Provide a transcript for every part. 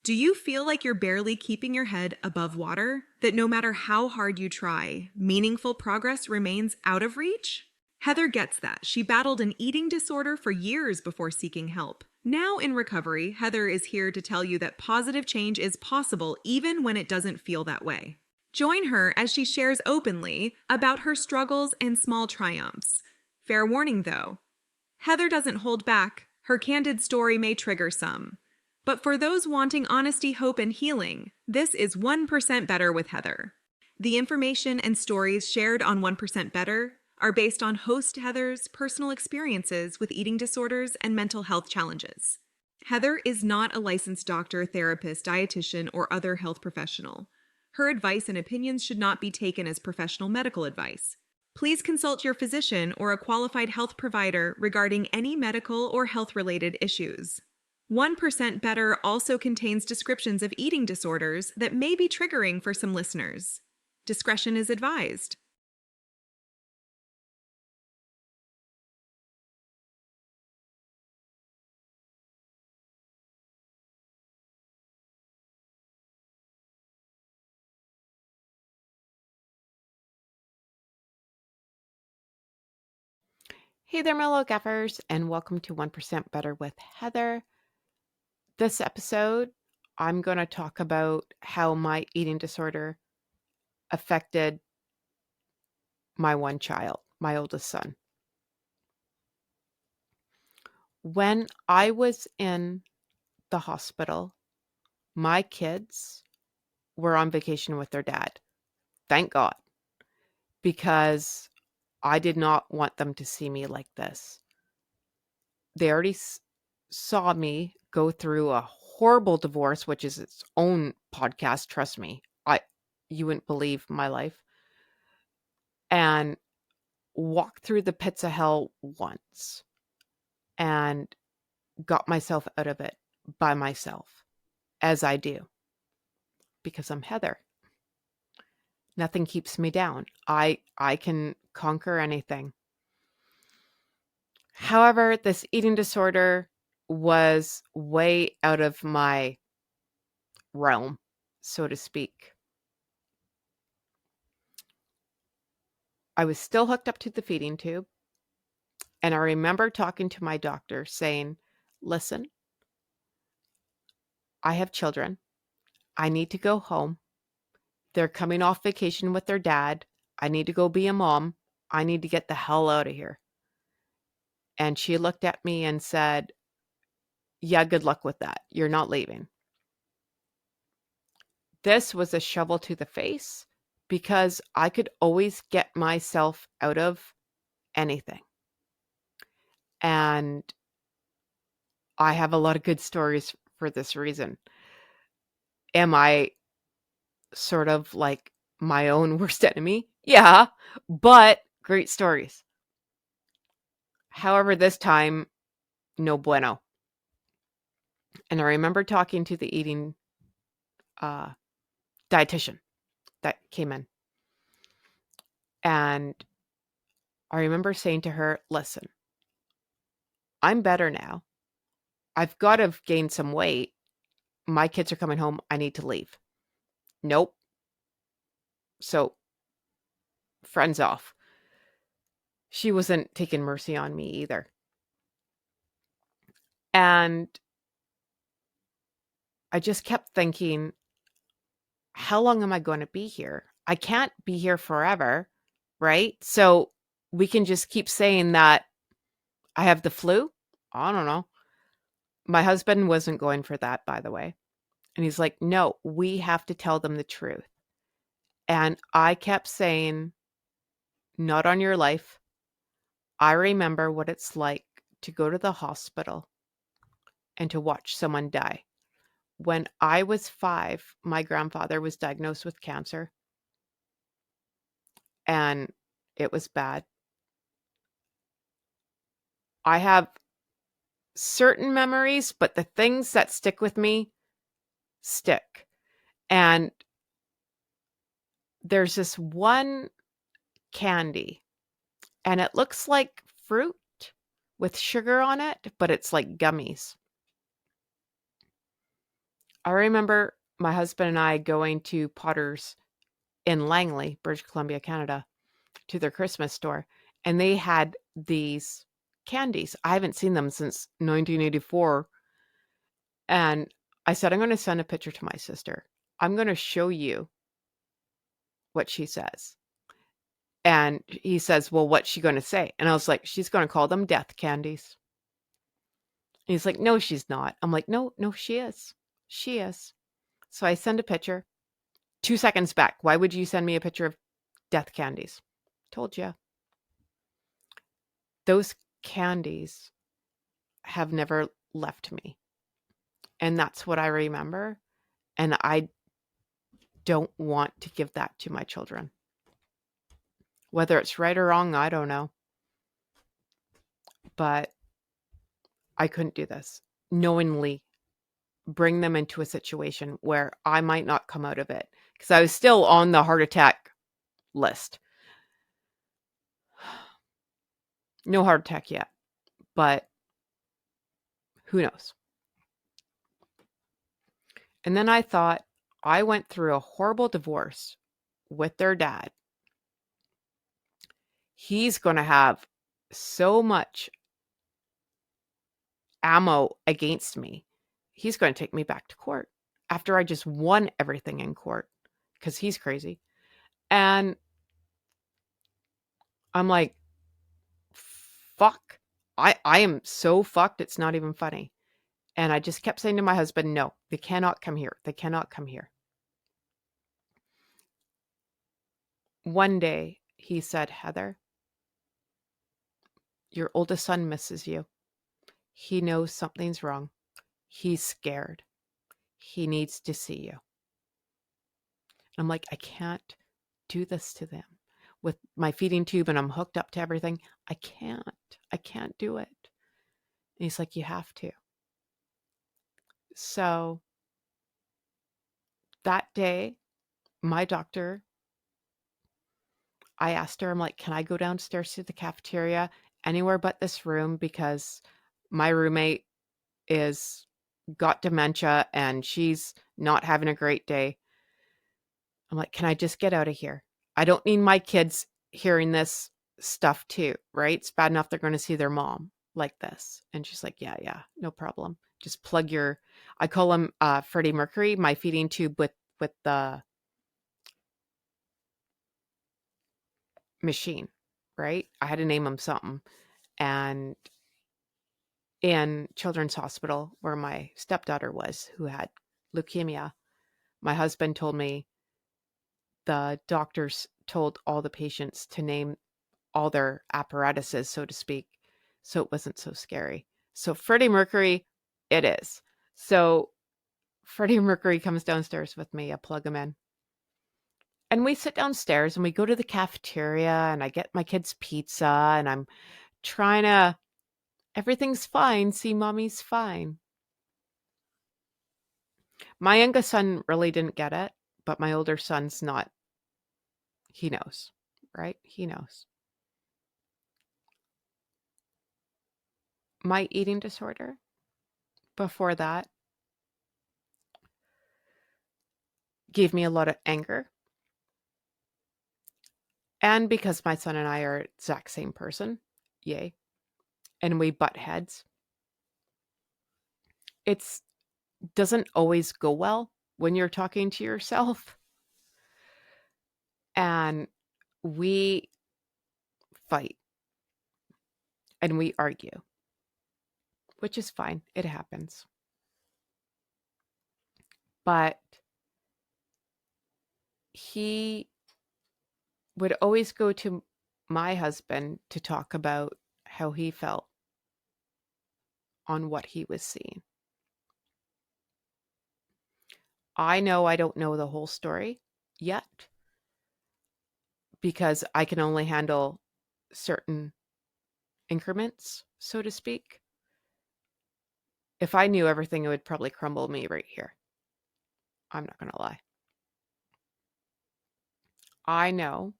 Do you feel like you're barely keeping your head above water? That no matter how hard you try, meaningful progress remains out of reach? Heather gets that. She battled an eating disorder for years before seeking help. Now in recovery, Heather is here to tell you that positive change is possible even when it doesn't feel that way. Join her as she shares openly about her struggles and small triumphs. Fair warning though, Heather doesn't hold back. Her candid story may trigger some. But for those wanting honesty, hope, and healing, this is 1% Better with Heather. The information and stories shared on 1% Better are based on host Heather's personal experiences with eating disorders and mental health challenges. Heather is not a licensed doctor, therapist, dietitian, or other health professional. Her advice and opinions should not be taken as professional medical advice. Please consult your physician or a qualified health provider regarding any medical or health-related issues. 1% Better also contains descriptions of eating disorders that may be triggering for some listeners. Discretion is advised. Hey there, Mellow Gaffers, and welcome to 1% Better with Heather. This episode, I'm going to talk about how my eating disorder affected my one child, my oldest son. When I was in the hospital, my kids were on vacation with their dad. Thank God, because I did not want them to see me like this. They already saw me go through a horrible divorce, which is its own podcast. Trust me, you wouldn't believe my life, and walked through the pits of hell once and got myself out of it by myself, as I do, because I'm Heather. Nothing keeps me down. I can conquer anything. However, this eating disorder was way out of my realm, so to speak. I was still hooked up to the feeding tube, and I remember talking to my doctor saying, listen, I have children. I need to go home. They're coming off vacation with their dad. I need to go be a mom. I need to get the hell out of here. And she looked at me and said, yeah, good luck with that. You're not leaving. This was a shovel to the face because I could always get myself out of anything. And I have a lot of good stories for this reason. Am I sort of like my own worst enemy? Yeah, but great stories. However, this time, no bueno. And I remember talking to the eating dietitian that came in. And I remember saying to her, listen, I'm better now. I've got to gain some weight. My kids are coming home. I need to leave. Nope. So, friends off. She wasn't taking mercy on me either. And I just kept thinking, how long am I going to be here? I can't be here forever, right? So we can just keep saying that I have the flu. I don't know. My husband wasn't going for that, by the way. And he's like, no, we have to tell them the truth. And I kept saying, not on your life. I remember what it's like to go to the hospital and to watch someone die. When I was 5, my grandfather was diagnosed with cancer, and it was bad. I have certain memories, but the things that stick with me stick. And there's this one candy, and it looks like fruit with sugar on it, but it's like gummies. I remember my husband and I going to Potter's in Langley, British Columbia, Canada, to their Christmas store, and they had these candies. I haven't seen them since 1984. And I said, I'm going to send a picture to my sister. I'm going to show you what she says. And he says, well, what's she going to say? And I was like, she's going to call them death candies. And he's like, no, she's not. I'm like, no, she is. She is. So I send a picture. 2 seconds back. Why would you send me a picture of death candies? Told you. Those candies have never left me. And that's what I remember. And I don't want to give that to my children. Whether it's right or wrong, I don't know. But I couldn't do this. Knowingly bring them into a situation where I might not come out of it. Because I was still on the heart attack list. No heart attack yet. But who knows? And then I thought, I went through a horrible divorce with their dad. He's going to have so much ammo against me. He's going to take me back to court after I just won everything in court because he's crazy. And I'm like, fuck. I am so fucked. It's not even funny. And I just kept saying to my husband, no, they cannot come here. They cannot come here. One day he said, Heather, your oldest son misses you. He knows something's wrong. He's scared. He needs to see you. I'm like, I can't do this to them with my feeding tube and I'm hooked up to everything. I can't do it. And he's like, you have to. So that day, my doctor, I asked her, I'm like, can I go downstairs to the cafeteria anywhere but this room? Because my roommate is got dementia and she's not having a great day. I'm like, can I just get out of here? I don't need my kids hearing this stuff too, right? It's bad enough they're going to see their mom like this. And she's like, yeah, no problem. Just plug your, I call him Freddie Mercury, my feeding tube with the machine, right? I had to name him something. And in Children's Hospital, where my stepdaughter was, who had leukemia, my husband told me the doctors told all the patients to name all their apparatuses, so to speak, so it wasn't so scary. So Freddie Mercury, it is. So Freddie Mercury comes downstairs with me. I plug him in. And we sit downstairs and we go to the cafeteria and I get my kids pizza and I'm trying to, everything's fine. See, mommy's fine. My youngest son really didn't get it, but my older son's not. He knows, right? He knows. My eating disorder before that gave me a lot of anger. And because my son and I are exact same person, yay, and we butt heads, it doesn't always go well when you're talking to yourself. And we fight and we argue, which is fine. It happens. But he would always go to my husband to talk about how he felt on what he was seeing. I know I don't know the whole story yet because I can only handle certain increments, so to speak. If I knew everything, it would probably crumble me right here. I'm not going to lie. I know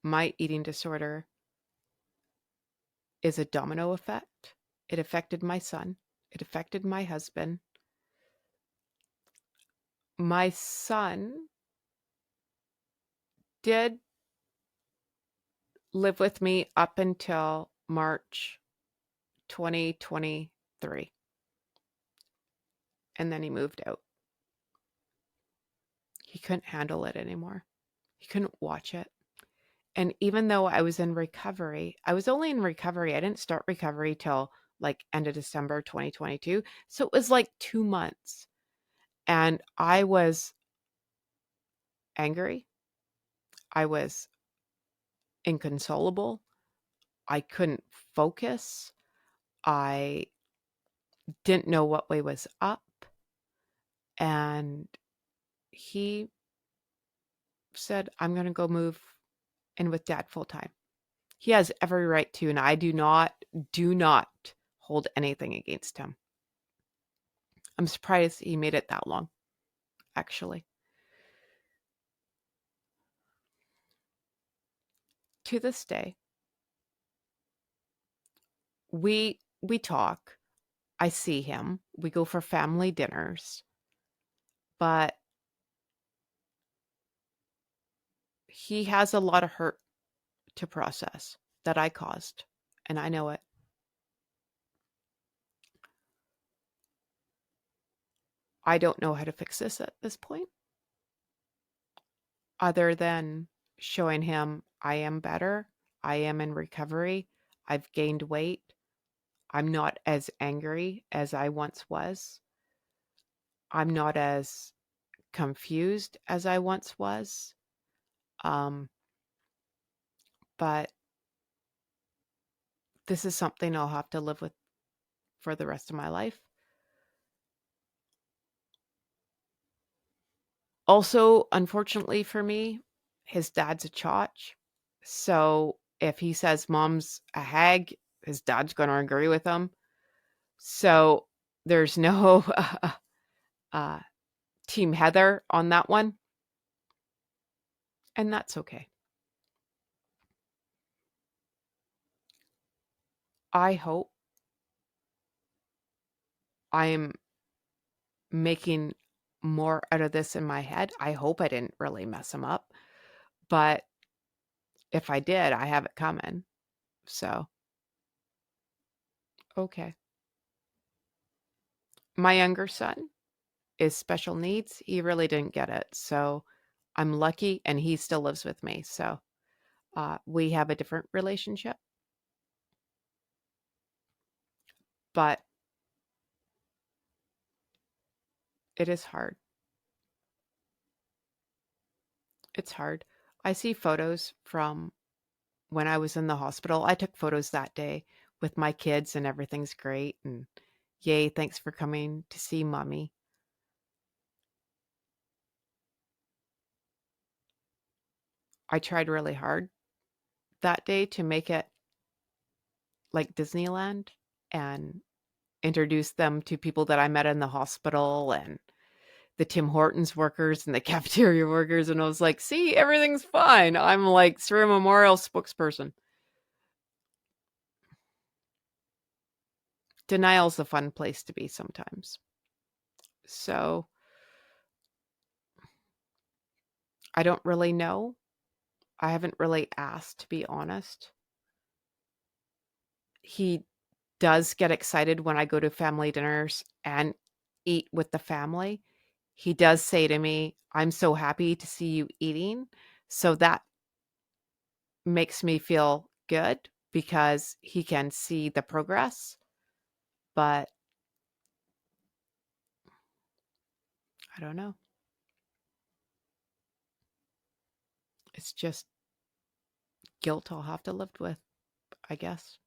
my eating disorder is a domino effect. It affected my son. It affected my husband. My son did live with me up until March 2023, and then he moved out. He couldn't handle it anymore. He couldn't watch it. And even though I was in recovery, I was only in recovery. I didn't start recovery till like end of December 2022. So it was like 2 months. And I was angry. I was inconsolable. I couldn't focus. I didn't know what way was up. And he said, I'm going to go move in with dad full time. He has every right to, and I do not hold anything against him. I'm surprised he made it that long, actually. To this day, we talk. I see him. We go for family dinners. But he has a lot of hurt to process that I caused, and I know it. I don't know how to fix this at this point, other than showing him I am better. I am in recovery. I've gained weight. I'm not as angry as I once was. I'm not as confused as I once was. But this is something I'll have to live with for the rest of my life. Also, unfortunately for me, his dad's a chotch. So if he says mom's a hag, his dad's going to agree with him. So there's no Team Heather on that one. And that's okay. I hope I am making more out of this in my head. I hope I didn't really mess him up. But if I did, I have it coming. So, okay. My younger son is special needs. He really didn't get it. So I'm lucky, and he still lives with me. So we have a different relationship. But it is hard. It's hard. I see photos from when I was in the hospital. I took photos that day with my kids, and everything's great. And yay, thanks for coming to see mommy. I tried really hard that day to make it like Disneyland and introduce them to people that I met in the hospital and the Tim Hortons workers and the cafeteria workers. And I was like, see, everything's fine. I'm like Surrey Memorial spokesperson. Denial's a fun place to be sometimes. So I don't really know. I haven't really asked, to be honest. He does get excited when I go to family dinners and eat with the family. He does say to me, I'm so happy to see you eating. So that makes me feel good because he can see the progress. But I don't know. It's just guilt I'll have to live with, I guess.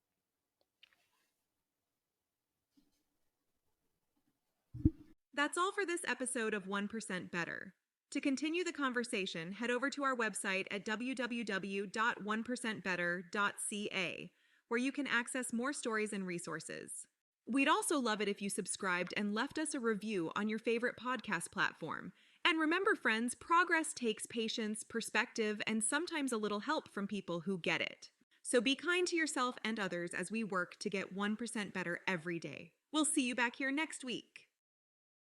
That's all for this episode of 1% Better. To continue the conversation, head over to our website at www.1percentbetter.ca, where you can access more stories and resources. We'd also love it if you subscribed and left us a review on your favorite podcast platform. And remember, friends, progress takes patience, perspective, and sometimes a little help from people who get it. So be kind to yourself and others as we work to get 1% better every day. We'll see you back here next week.